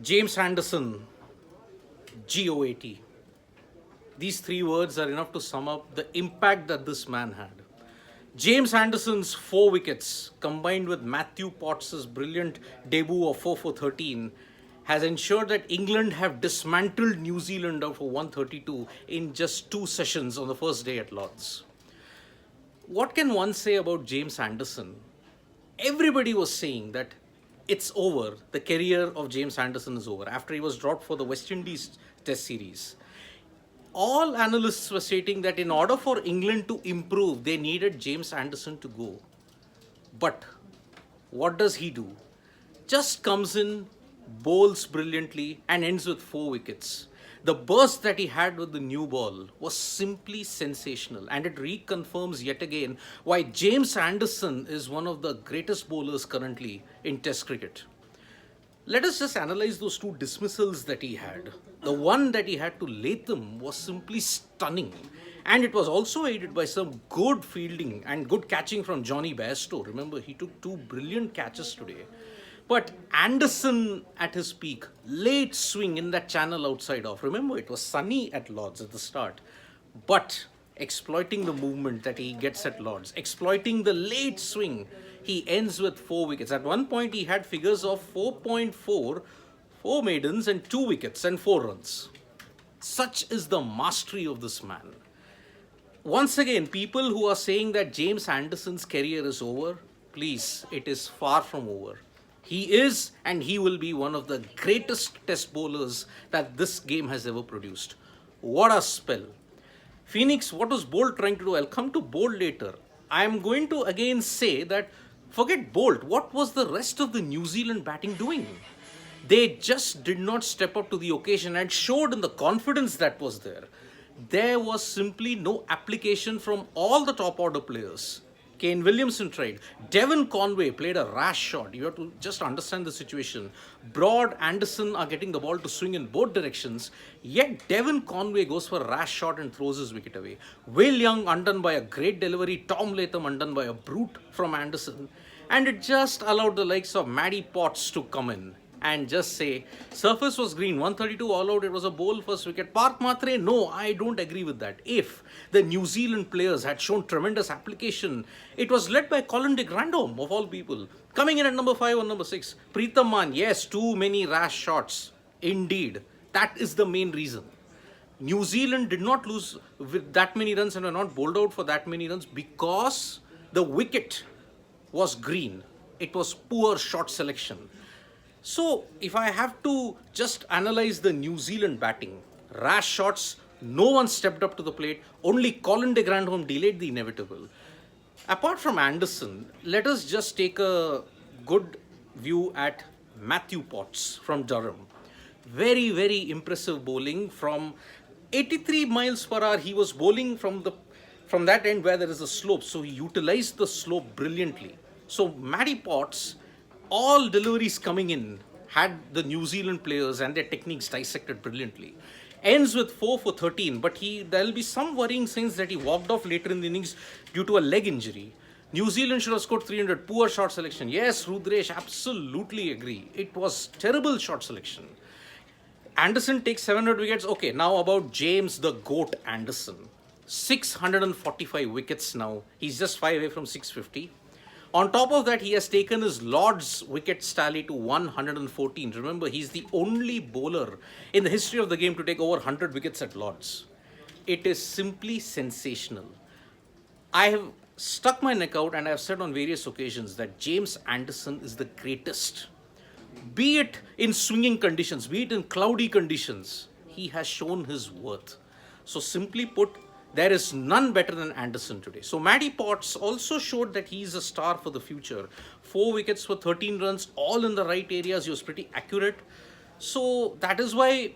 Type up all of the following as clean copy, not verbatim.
James Anderson, GOAT. These three words are enough to sum up the impact that this man had. James Anderson's 4 wickets, combined with Matthew Potts' brilliant debut of 4 for 13, has ensured that England have dismantled New Zealand out for 132 in just 2 sessions on the first day at Lord's. What can one say about James Anderson? Everybody was saying that it's over. The career of James Anderson is over after he was dropped for the West Indies Test series. All analysts were stating that in order for England to improve, they needed James Anderson to go. But what does he do? Just comes in, bowls brilliantly, and ends with 4 wickets. The burst that he had with the new ball was simply sensational, and it reconfirms yet again why James Anderson is one of the greatest bowlers currently in Test cricket. Let us just analyze those 2 dismissals that he had. The one that he had to Latham was simply stunning. And it was also aided by some good fielding and good catching from Johnny Bairstow. Remember, he took 2 brilliant catches today. But Anderson at his peak, late swing in that channel outside off. Remember, it was sunny at Lord's at the start. But exploiting the movement that he gets at Lord's, exploiting the late swing, he ends with 4 wickets. At one point, he had figures of 4.4, 4 maidens and 2 wickets and 4 runs. Such is the mastery of this man. Once again, people who are saying that James Anderson's career is over, please, it is far from over. He is and he will be one of the greatest test bowlers that this game has ever produced. What a spell. Phoenix, what was Bolt trying to do? I'll come to Bolt later. I am going to again say that forget Bolt. What was the rest of the New Zealand batting doing? They just did not step up to the occasion and showed in the confidence that was there. There was simply no application from all the top order players. Kane Williamson tried. Devon Conway played a rash shot. You have to just understand the situation. Broad, Anderson are getting the ball to swing in both directions. Yet Devon Conway goes for a rash shot and throws his wicket away. Will Young undone by a great delivery. Tom Latham undone by a brute from Anderson. And it just allowed the likes of Matty Potts to come in and just say, surface was green, 132 all out, it was a bowl first wicket. Park Matre, no, I don't agree with that. If the New Zealand players had shown tremendous application, it was led by Colin de Grandhomme, of all people, coming in at number 5 or number 6. Preetham Mann, yes, too many rash shots. Indeed, that is the main reason. New Zealand did not lose with that many runs and were not bowled out for that many runs because the wicket was green. It was poor shot selection. So, if I have to just analyze the New Zealand batting, rash shots, no one stepped up to the plate, only Colin de Grandhomme delayed the inevitable. Apart from Anderson, let us just take a good view at Matthew Potts from Durham. Very, very impressive bowling from 83 miles per hour. He was bowling from that end where there is a slope, so he utilized the slope brilliantly. So, Matty Potts, all deliveries coming in had the New Zealand players and their techniques dissected brilliantly. Ends with 4 for 13, but there'll be some worrying signs that he walked off later in the innings due to a leg injury. New Zealand should have scored 300. Poor shot selection. Yes, Rudresh, absolutely agree. It was terrible shot selection. Anderson takes 700 wickets. Okay, now about James the GOAT Anderson. 645 wickets now. He's just 5 away from 650. On top of that, he has taken his Lord's wicket tally to 114. Remember, he's the only bowler in the history of the game to take over 100 wickets at Lord's. It is simply sensational. I have stuck my neck out and I have said on various occasions that James Anderson is the greatest. Be it in swinging conditions, be it in cloudy conditions, he has shown his worth. So simply put, there is none better than Anderson today. So Matty Potts also showed that he is a star for the future. 4 wickets for 13 runs, all in the right areas. He was pretty accurate. So that is why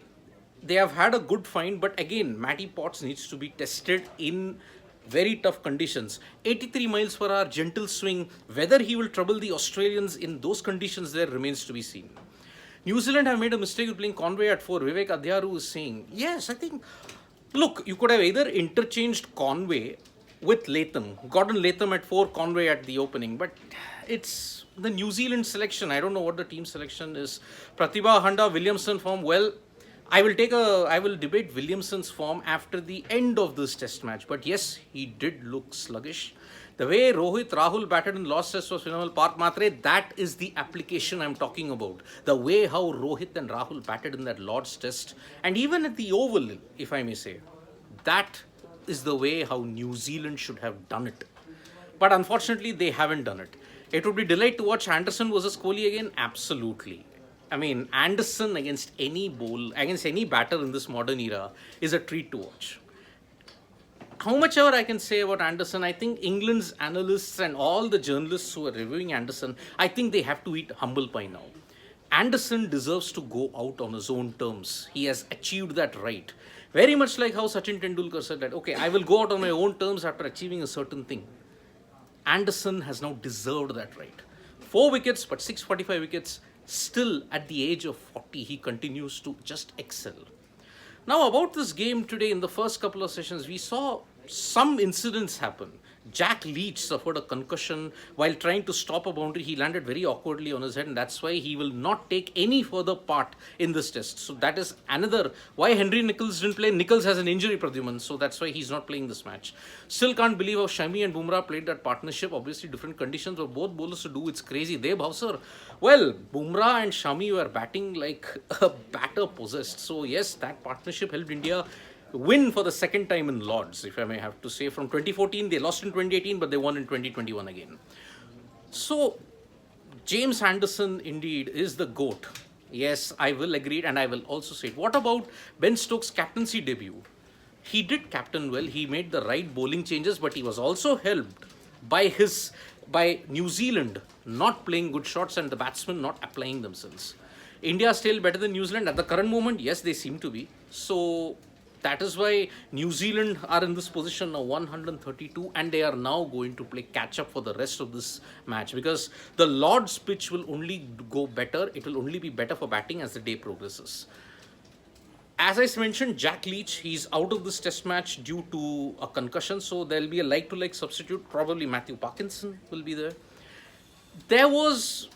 they have had a good find. But again, Matty Potts needs to be tested in very tough conditions. 83 miles per hour, gentle swing. Whether he will trouble the Australians in those conditions there remains to be seen. New Zealand have made a mistake with playing Conway at 4. Vivek Adhyaru is saying, yes, I think, look, you could have either interchanged Conway with Latham. Gordon Latham at 4, Conway at the opening. But it's the New Zealand selection. I don't know what the team selection is. Pratibha Handa, Williamson form. Well, I will debate Williamson's form after the end of this test match. But yes, he did look sluggish. The way Rohit Rahul batted in last test was phenomenal. Parth Matre, that is the application I'm talking about. The way how Rohit and Rahul batted in that Lord's test, and even at the Oval, if I may say, that is the way how New Zealand should have done it. But unfortunately, they haven't done it. It would be delight to watch Anderson versus Kohli again. Absolutely. I mean, Anderson against any batter in this modern era is a treat to watch. How much ever I can say about Anderson, I think England's analysts and all the journalists who are reviewing Anderson, I think they have to eat humble pie now. Anderson deserves to go out on his own terms. He has achieved that right. Very much like how Sachin Tendulkar said that, okay, I will go out on my own terms after achieving a certain thing. Anderson has now deserved that right. 4 wickets, but 645 wickets. Still, at the age of 40, he continues to just excel. Now, about this game today, in the first couple of sessions, we saw some incidents happen. Jack Leach suffered a concussion while trying to stop a boundary. He landed very awkwardly on his head, and that's why he will not take any further part in this test. So that is another why Henry Nicholls didn't play. Nicholls has an injury, Pradyuman, so that's why he's not playing this match. Still can't believe how Shami and Bumrah played that partnership. Obviously, different conditions for both bowlers to do. It's crazy. They Bhavsar. Well, Bumrah and Shami were batting like a batter possessed. So yes, that partnership helped India win for the second time in Lords, if I may have to say. From 2014, they lost in 2018, but they won in 2021 again. So, James Anderson indeed is the GOAT. Yes, I will agree, and I will also say it. What about Ben Stokes' captaincy debut? He did captain well. He made the right bowling changes, but he was also helped by New Zealand not playing good shots and the batsmen not applying themselves. India is still better than New Zealand at the current moment. Yes, they seem to be. So that is why New Zealand are in this position now, 132, and they are now going to play catch up for the rest of this match, because the Lord's pitch will only go better. It will only be better for batting as the day progresses. As I mentioned, Jack Leach, he's out of this test match due to a concussion, so there'll be a like-to-like substitute. Probably Matthew Parkinson will be there. There was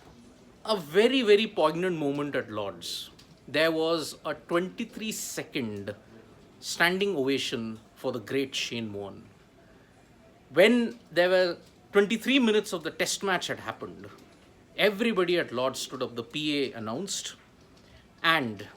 a very, very poignant moment at Lord's. There was a 23-second standing ovation for the great Shane Warne. When there were 23 minutes of the test match had happened, everybody at Lord's stood up. The PA announced, and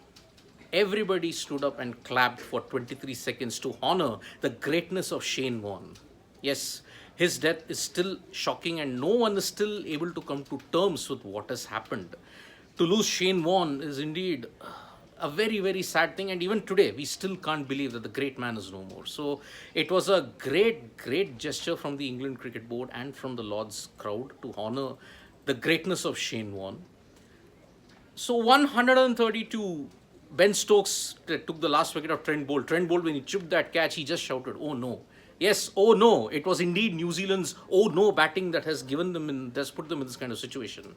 everybody stood up and clapped for 23 seconds to honor the greatness of Shane Warne. Yes, his death is still shocking, and no one is still able to come to terms with what has happened. To lose Shane Warne is indeed a very, very sad thing, and even today we still can't believe that the great man is no more. So it was a great, great gesture from the England Cricket Board and from the Lord's crowd to honor the greatness of Shane Warne. So 132, Ben Stokes took the last wicket of Trent Boult. Trent Boult, when he chipped that catch, he just shouted, "Oh no." Yes, oh no. It was indeed New Zealand's oh no batting that has put them in this kind of situation.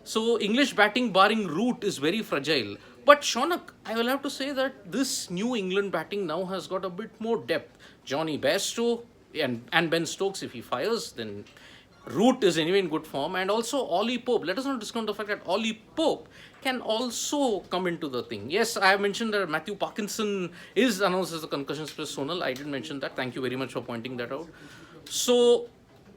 So English batting barring Root is very fragile. But Shaunak, I will have to say that this New England batting now has got a bit more depth. Johnny Bairstow and Ben Stokes, if he fires, then Root is anyway in good form. And also Ollie Pope. Let us not discount the fact that Ollie Pope can also come into the thing. Yes, I have mentioned that Matthew Parkinson is announced as a concussion specialist. Sonal, I didn't mention that. Thank you very much for pointing that out. So,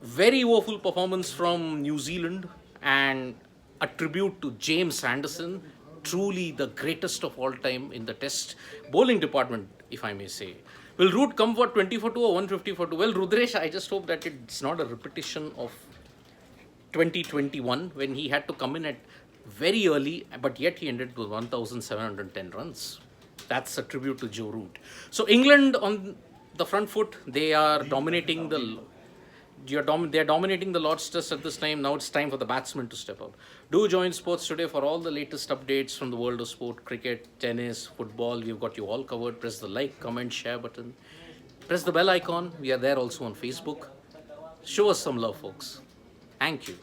very woeful performance from New Zealand, and a tribute to James Anderson, truly the greatest of all time in the test bowling department, if I may say. Will Root come for 20 for 2 or 150 for 2? Well, Rudresh, I just hope that it's not a repetition of 2021 when he had to come in at very early, but yet he ended with 1,710 runs. That's a tribute to Joe Root. So England on the front foot, they are dominating they are dominating the Lord's Test at this time. Now it's time for the batsmen to step up. Do join Sports Today for all the latest updates from the world of sport, cricket, tennis, football. We've got you all covered. Press the like, comment, share button. Press the bell icon. We are there also on Facebook. Show us some love, folks. Thank you.